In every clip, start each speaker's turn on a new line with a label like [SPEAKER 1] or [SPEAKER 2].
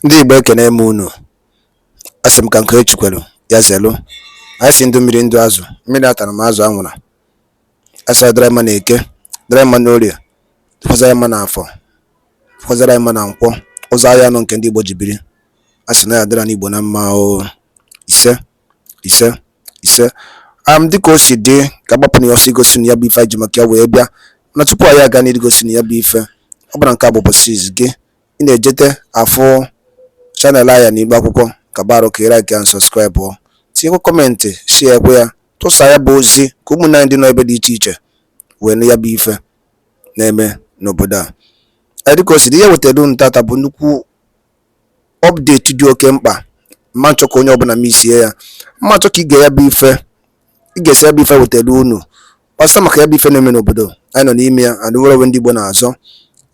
[SPEAKER 1] Ndị Igbo ekene m unu. Asị m ka nke echukwelu ya zelu. Anyị si ndụ mmiri ndụ azụ. Mmiri atara m azụ anwụra. Asa dịrị mma na eke, dịrị mma na orie, fọzara mma na afọ, fọzara mma na nkwọ, ụzọ ahịa anọ nke ndị Igbo ji biri. Asị na ya dịrị n'Igbo na mma o. Ise, ise, ise. Dịka o si dị ka agbapụ na ya ọsọ igosi na ya bụ ife anyị ji maka ya wee bịa. Na tupu anyị aga n'igosi na ya bụ ife, ọ bụla nke a bụ ụbọchị izu gị. Ị na-ejete afọ channel aya n'Igbo akwụkwọ ka baro ka like and subscribe o. Tinyekwa kọmentị, share ekwe ya, tụsa ya bụ ozi ka ụmụnne anyị dị n'ebe dị iche iche wee na ya bụ ife na-eme n'obodo a. Dịka o si dị, ihe wetara unu tata bụ nnukwu update dị oke mkpa. Mma nchọ ka onye ọbụla misie ya. Mma nchọ ka ị ga ya bụ ife, ị ga-esi ya bụ ife wetara unu gbasa maka ya bụ ife na-eme n'obodo anyị nọ n'ime ya. And nwere ndị Igbo na-azọ,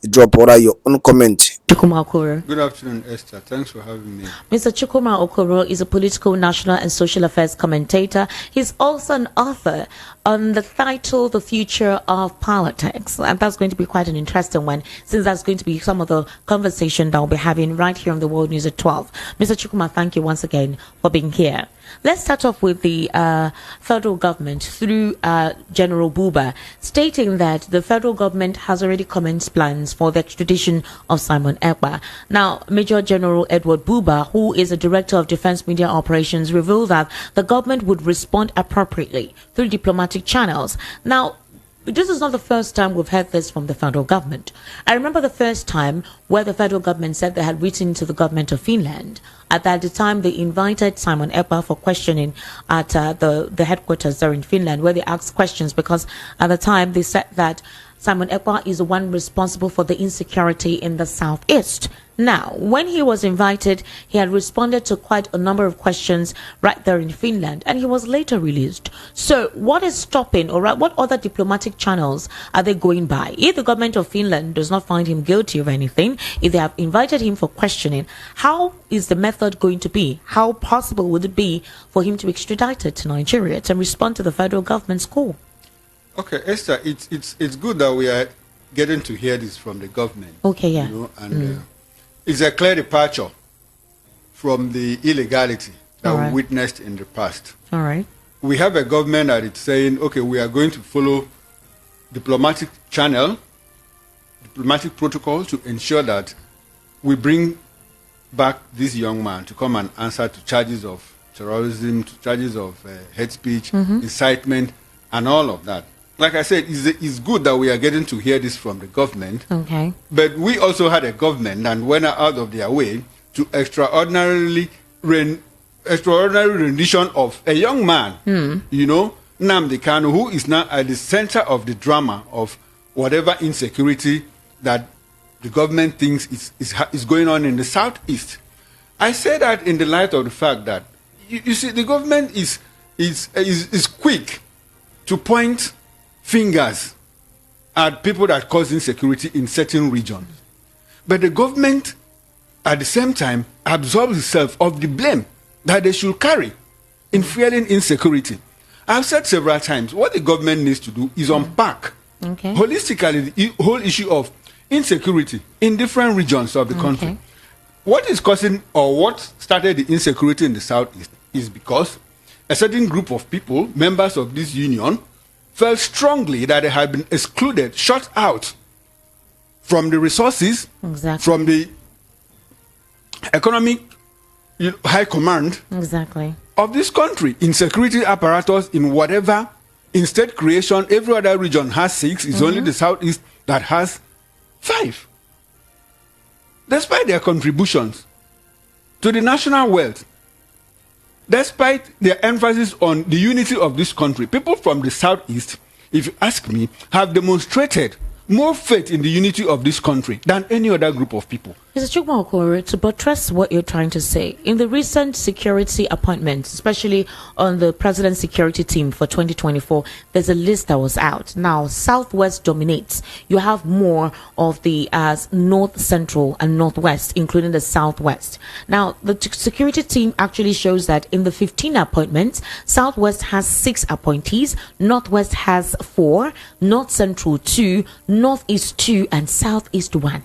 [SPEAKER 1] drop your own comment.
[SPEAKER 2] Chukuma Okoro.
[SPEAKER 3] Good afternoon, Esther. Thanks for having me.
[SPEAKER 2] Mr. Chukuma Okoro is a political, national, and social affairs commentator. He's also an author on the title The Future of Politics. And that's going to be quite an interesting one, since that's going to be some of the conversation that we'll be having right here on the World News at 12. Mr. Chukuma, thank you once again for being here. Let's start off with the federal government through General Buba, stating that the federal government has already commenced plans for the extradition of Simon Ekpa. Now, Major General Edward Buba, who is a director of Defense Media Operations, revealed that the government would respond appropriately through diplomatic channels. Now, this is not the first time we've heard this from the federal government. I remember the first time where the federal government said they had written to the government of Finland. At the time, they invited Simon Ekpa for questioning at the headquarters there in Finland, where they asked questions, because at the time they said that Simon Ekpa is the one responsible for the insecurity in the southeast. Now, when he was invited, he had responded to quite a number of questions right there in Finland, and he was later released. So what is stopping, or what other diplomatic channels are they going by? If the government of Finland does not find him guilty of anything, if they have invited him for questioning, how is the method going to be? How possible would it be for him to be extradited to Nigeria to respond to the federal government's call?
[SPEAKER 3] Okay, Esther, it's good that we are getting to hear this from the government.
[SPEAKER 2] Okay, yeah.
[SPEAKER 3] You know, and it's a clear departure from the illegality that we witnessed in the past.
[SPEAKER 2] All right.
[SPEAKER 3] We have a government that is saying, okay, we are going to follow diplomatic channel, diplomatic protocol to ensure that we bring back this young man to come and answer to charges of terrorism, to charges of hate speech, incitement, and all of that. Like I said, it's good that we are getting to hear this from the government. Okay. But we also had a government that went out of their way to extraordinary rendition of a young man, you know, Nnamdi Kanu, who is now at the center of the drama of whatever insecurity that the government thinks is going on in the southeast. I say that in the light of the fact that, you see, the government is quick to point fingers at people that cause insecurity in certain regions. But the government, at the same time, absorbs itself of the blame that they should carry in fueling insecurity. I've said several times, what the government needs to do is unpack holistically the whole issue of insecurity in different regions of the country. What is causing, or what started the insecurity in the southeast is because a certain group of people, members of this union, felt strongly that they had been excluded, shut out from the resources, from the economic high command of this country, in security apparatus, in whatever, in state creation. Every other region has 6. It's only the southeast that has 5. Despite their contributions to the national wealth, despite their emphasis on the unity of this country, people from the southeast, if you ask me, have demonstrated more faith in the unity of this country than any other group of people.
[SPEAKER 2] Mr. Chukuma Okoro, to buttress what you're trying to say, in the recent security appointments, especially on the president's security team for 2024, there's a list that was out. Now, Southwest dominates. You have more of the North Central and Northwest, including the Southwest. Now, the security team actually shows that in the 15 appointments, Southwest has 6 appointees, Northwest has 4, North Central 2, Northeast 2, and Southeast 1.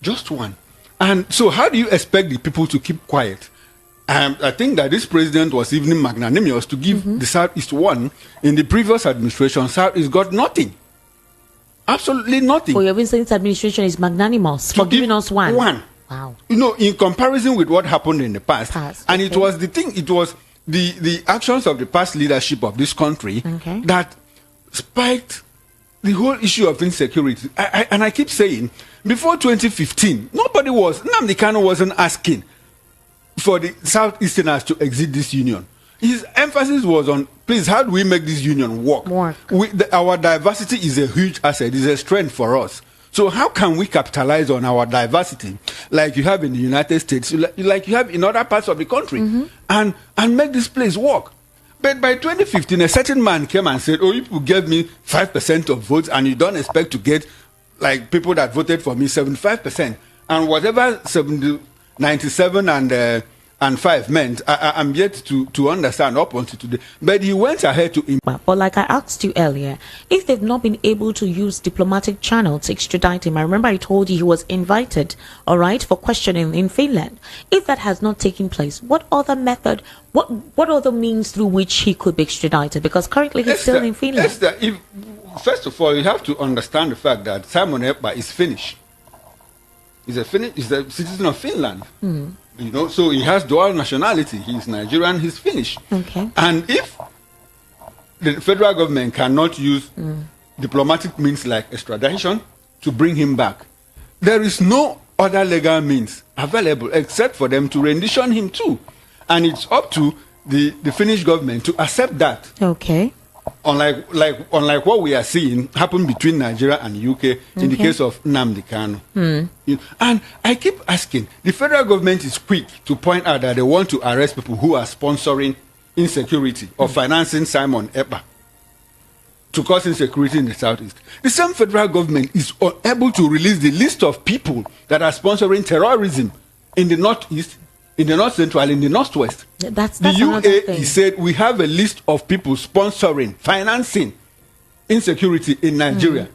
[SPEAKER 3] Just one. And so how do you expect the people to keep quiet? I think that this president was even magnanimous to give the Southeast one. In the previous administration, Southeast got nothing. Absolutely nothing.
[SPEAKER 2] For your Vincent's administration is magnanimous for giving us one.
[SPEAKER 3] One.
[SPEAKER 2] Wow.
[SPEAKER 3] You know, in comparison with what happened in the past. And it was the actions of the past leadership of this country that spiked the whole issue of insecurity. And I keep saying, before 2015, Nnamdi Kanu wasn't asking for the Southeasterners to exit this union. His emphasis was on, please, how do we make this union work? Our diversity is a huge asset, is a strength for us. So how can we capitalize on our diversity like you have in the United States, like you have in other parts of the country, and make this place work? But by 2015, a certain man came and said, oh, you gave me 5% of votes and you don't expect to get, like, people that voted for me 75%. And whatever 97 and 5 meant, I'm yet to understand up until today. But he went ahead to...
[SPEAKER 2] But like I asked you earlier, if they've not been able to use diplomatic channel to extradite him, I remember I told you he was invited, all right, for questioning in Finland. If that has not taken place, what other method, what other means through which he could be extradited? Because currently he's still in Finland.
[SPEAKER 3] First of all, you have to understand the fact that Simon Ekpa is Finnish. He's a citizen of Finland. You know, so he has dual nationality. He's Nigerian, he's Finnish.
[SPEAKER 2] Okay.
[SPEAKER 3] And if the federal government cannot use diplomatic means like extradition to bring him back, there is no other legal means available except for them to rendition him too. And it's up to the Finnish government to accept that.
[SPEAKER 2] Okay.
[SPEAKER 3] Unlike what we are seeing happen between Nigeria and UK in the case of Nnamdi Kanu. And I keep asking, the federal government is quick to point out that they want to arrest people who are sponsoring insecurity or financing Simon Ekpa to cause insecurity in the Southeast. The same federal government is unable to release the list of people that are sponsoring terrorism in the Northeast, in the North Central, in the Northwest.
[SPEAKER 2] That's
[SPEAKER 3] the
[SPEAKER 2] UAE
[SPEAKER 3] said we have a list of people sponsoring, financing insecurity in Nigeria.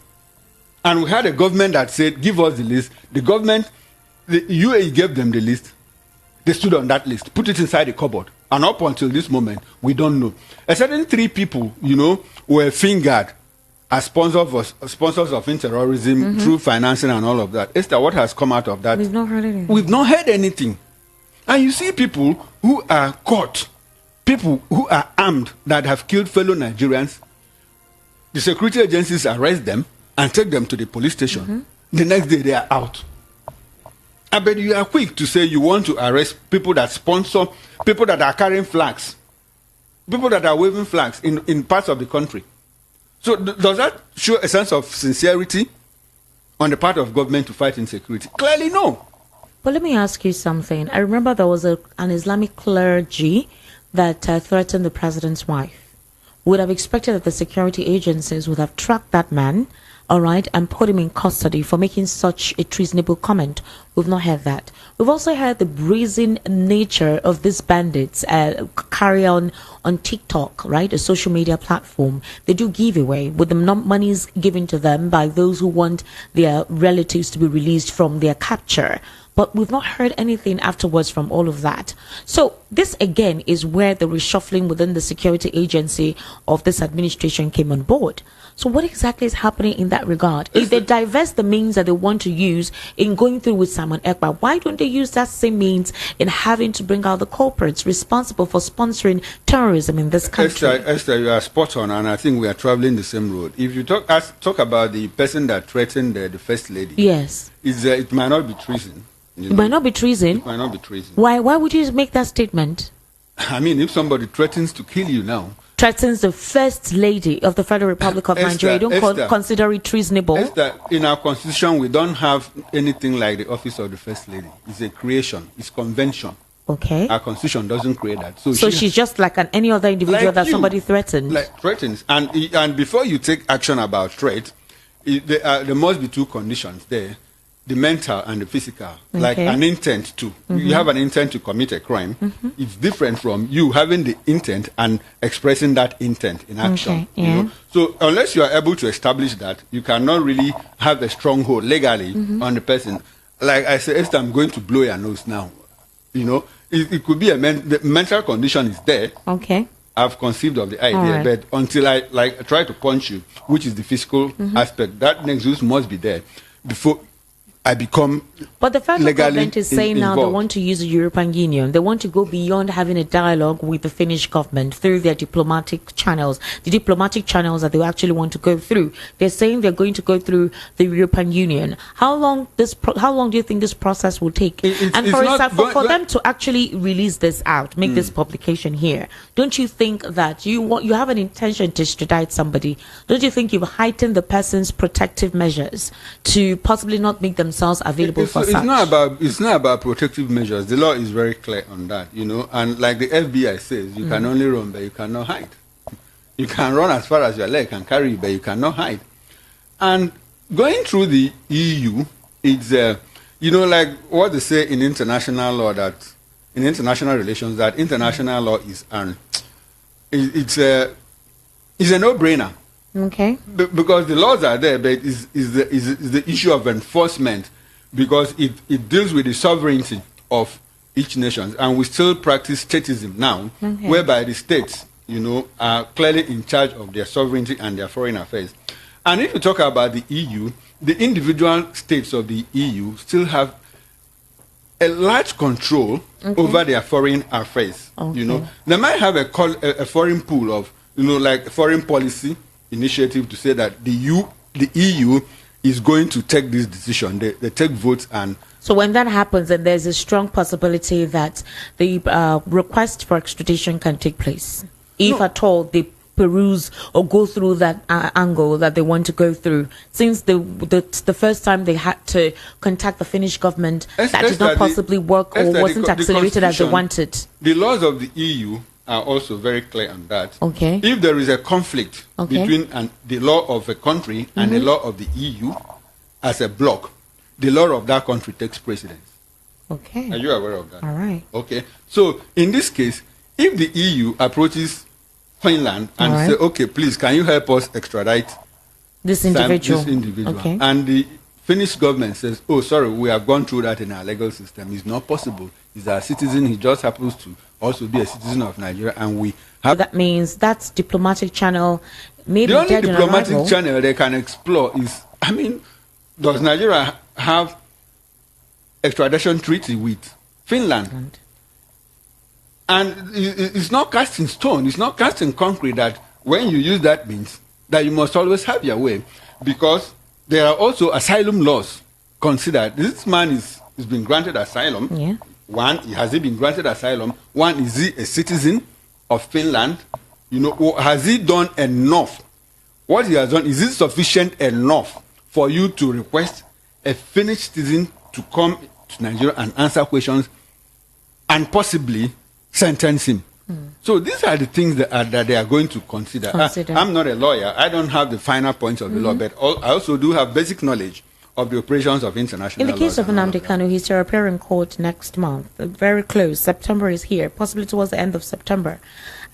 [SPEAKER 3] And we had a government that said, give us the list. The UAE gave them the list. They stood on that list, put it inside a cupboard. And up until this moment, we don't know. A certain 3 people, you know, were fingered as sponsors of terrorism through financing and all of that. Esther, what has come out of that?
[SPEAKER 2] We've not heard anything.
[SPEAKER 3] We've not heard anything. And you see people who are caught, people who are armed that have killed fellow Nigerians. The security agencies arrest them and take them to the police station. The next day they are out. I bet you are quick to say you want to arrest people that sponsor, people that are carrying flags, people that are waving flags in parts of the country. So does that show a sense of sincerity on the part of government to fight insecurity? Clearly no.
[SPEAKER 2] But let me ask you something. I remember there was an Islamic clergy that threatened the president's wife. Would have expected that the security agencies would have tracked that man, all right, and put him in custody for making such a treasonable comment. We've not heard that. We've also heard the brazen nature of these bandits carry on TikTok, right, a social media platform. They do giveaway with the monies given to them by those who want their relatives to be released from their capture. But we've not heard anything afterwards from all of that. So this again is where the reshuffling within the security agency of this administration came on board. So what exactly is happening in that regard? If they divest the means that they want to use in going through with Simon Ekpa, why don't they use that same means in having to bring out the culprits responsible for sponsoring terrorism in this country?
[SPEAKER 3] Esther, you are spot on, and I think we are traveling the same road. If you talk about the person that threatened the first lady,
[SPEAKER 2] yes,
[SPEAKER 3] it might not be treason.
[SPEAKER 2] It might not be treason.
[SPEAKER 3] It might not be treason.
[SPEAKER 2] Why would you make that statement?
[SPEAKER 3] I mean, if somebody threatens to kill you now,
[SPEAKER 2] threatens the first lady of the Federal Republic of Nigeria, you don't consider it treasonable?
[SPEAKER 3] Esther, in our constitution, we don't have anything like the office of the first lady. It's a creation. It's convention.
[SPEAKER 2] Okay.
[SPEAKER 3] Our constitution doesn't create that.
[SPEAKER 2] So she's just like any other individual like that somebody threatens.
[SPEAKER 3] Like threatens, and before you take action about threat, there must be 2 conditions there. The mental and the physical, like an intent to. You have an intent to commit a crime. It's different from you having the intent and expressing that intent in action. You know? So unless you are able to establish that, you cannot really have a stronghold legally on the person. like I said, Esther, I'm going to blow your nose now. You know, it could be the mental condition is there.
[SPEAKER 2] Okay.
[SPEAKER 3] I've conceived of the idea,
[SPEAKER 2] right.
[SPEAKER 3] but until I try to punch you, which is the physical aspect, that nexus must be there before I become.
[SPEAKER 2] But the federal
[SPEAKER 3] legally
[SPEAKER 2] government is saying now they
[SPEAKER 3] involved.
[SPEAKER 2] want to use the European Union. They want to go beyond having a dialogue with the Finnish government through their diplomatic channels. The diplomatic channels that they actually want to go through. They're saying they're going to go through the European Union. How long do you think this process will take? And for example, for them to actually release this out, make this publication here, don't you think that you have an intention to extradite somebody? Don't you think you've heightened the person's protective measures to possibly not make themselves available for such?
[SPEAKER 3] It's not about protective measures. The law is very clear on that, you know. And like the FBI says, you can only run, but you cannot hide. You can run as far as your leg can carry you, but you cannot hide. And going through the EU, it's you know, like what they say in international law, that in international relations, that international law is it's a no-brainer.
[SPEAKER 2] Okay.
[SPEAKER 3] Because the laws are there, but is the issue of enforcement, because it deals with the sovereignty of each nation, and we still practice statism now, whereby the states, you know, are clearly in charge of their sovereignty and their foreign affairs. And if you talk about the EU, the individual states of the EU still have a large control over their foreign affairs. You know, they might have a foreign pool of, you know, like foreign policy initiative to say that the EU is going to take this decision. They take votes, and
[SPEAKER 2] so when that happens, then there's a strong possibility that the request for extradition can take place, if at all they peruse or go through that angle that they want to go through. Since the first time they had to contact the Finnish government, that did not possibly work or wasn't accelerated as they wanted.
[SPEAKER 3] The laws of the EU are also very clear on that.
[SPEAKER 2] Okay.
[SPEAKER 3] If there is a conflict between the law of a country and the law of the EU as a bloc, the law of that country takes precedence.
[SPEAKER 2] Okay.
[SPEAKER 3] Are you aware of that?
[SPEAKER 2] All right.
[SPEAKER 3] Okay. So in this case, if the EU approaches Finland and say, okay, please, can you help us extradite
[SPEAKER 2] this individual?
[SPEAKER 3] Okay. And the Finnish government says, oh, sorry, we have gone through that in our legal system. It's not possible. He's our citizen. He just happens to also be a citizen of Nigeria, and we have.
[SPEAKER 2] So that means that's diplomatic channel. Maybe
[SPEAKER 3] the only diplomatic channel they can explore is, I mean, does Nigeria have extradition treaty with Finland? And it's not cast in stone. It's not cast in concrete that when you use that means that you must always have your way, because there are also asylum laws considered. This man is been granted asylum.
[SPEAKER 2] Yeah.
[SPEAKER 3] One, has he been granted asylum? One, is he a citizen of Finland? You know, or has he done enough? What he has done, is it sufficient enough for you to request a Finnish citizen to come to Nigeria and answer questions and possibly sentence him? So these are the things that they are going to consider. I'm not a lawyer. I don't have the final points of the law, but I also do have basic knowledge of the operations of international law.
[SPEAKER 2] In the case of Nnamdi Kanu, he's to appear in court next month. Very close. September is here, possibly towards the end of September.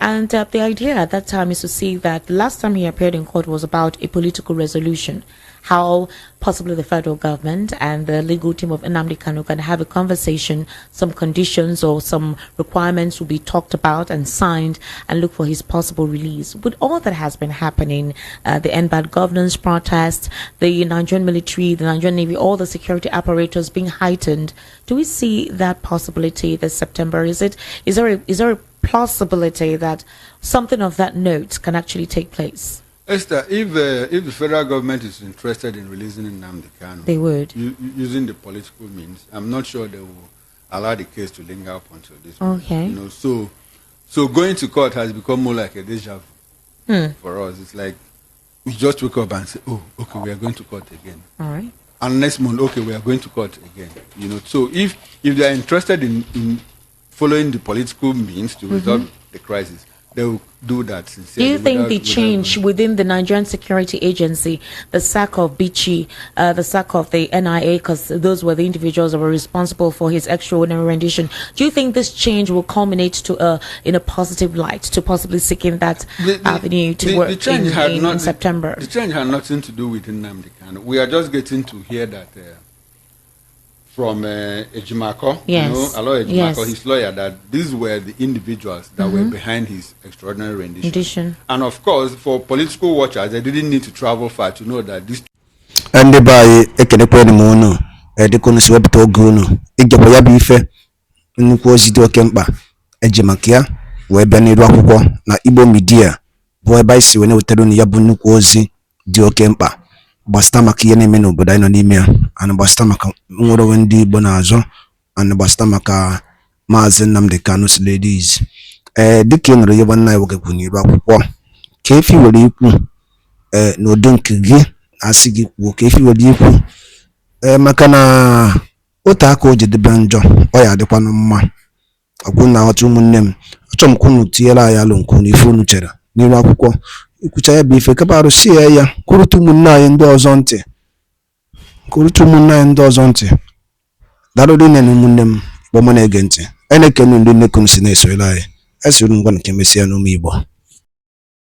[SPEAKER 2] And the idea at that time is to see that the last time he appeared in court was about a political resolution. How possibly the federal government and the legal team of Nnamdi Kanu can have a conversation, some conditions or some requirements will be talked about and signed, and look for his possible release. With all that has been happening, the end bad governance protest, the Nigerian military, the Nigerian Navy, all the security apparatus being heightened, do we see that possibility this September? Is there a possibility that something of that note can actually take place?
[SPEAKER 3] Esther, if the federal government is interested in releasing Nnamdi Kanu,
[SPEAKER 2] they would,
[SPEAKER 3] using the political means, I'm not sure they will allow the case to linger up until this
[SPEAKER 2] okay.
[SPEAKER 3] moment. You know, so going to court has become more like a deja vu for us. It's like we just wake up and say, oh, okay, we are going to court again.
[SPEAKER 2] All right.
[SPEAKER 3] And next month, okay, we are going to court again. You know, so if they are interested in following the political means to resolve the crisis, they will do that sincerely.
[SPEAKER 2] Do you think the change within the Nigerian Security Agency, the sack of Bichi, the sack of the NIA, because those were the individuals that were responsible for his extraordinary rendition, do you think this change will culminate to in a positive light, to possibly seeking that avenue to work in September?
[SPEAKER 3] The change had nothing to do with Nnamdi Kanu. We are just getting to hear that from Ejimako,
[SPEAKER 2] yes.
[SPEAKER 3] Aloy Ejimako,
[SPEAKER 2] yes.
[SPEAKER 3] his lawyer, that these were the individuals that were behind his extraordinary rendition. And of course, for political watchers, they didn't need to travel far to know that this.
[SPEAKER 1] And the by Ekenekweni Mono, the Consuepto Guno, Igaboya Bife, Nukosi Ekpa, Ejimakia, where Benny Rakuko, na Ibo Media, boy by Siwene Uteruni Yabunukosi, Diokempa. Bastamaki yene meno bodai no nimia and bastamaka ngoro wendi bonazo and bastamaka mazen namde kanus ladies dikin ro yebana iwoke kuni ro akwukwo kefi wori iku no donkigi asigi wo kefi wori iku maka na ota aka ojide banjo o ya dikwa no mma aguna otu munnem achom kunu tiela ya lo nkunu ifunu chere ni ro akwukwo ikucha ya bife kabaru si ya kurutu munna ndo ozonte darodi nenu munnem bo mona egente ene kenu ndi nekunu sineso ilaye asiru ngwana kemesia no mibo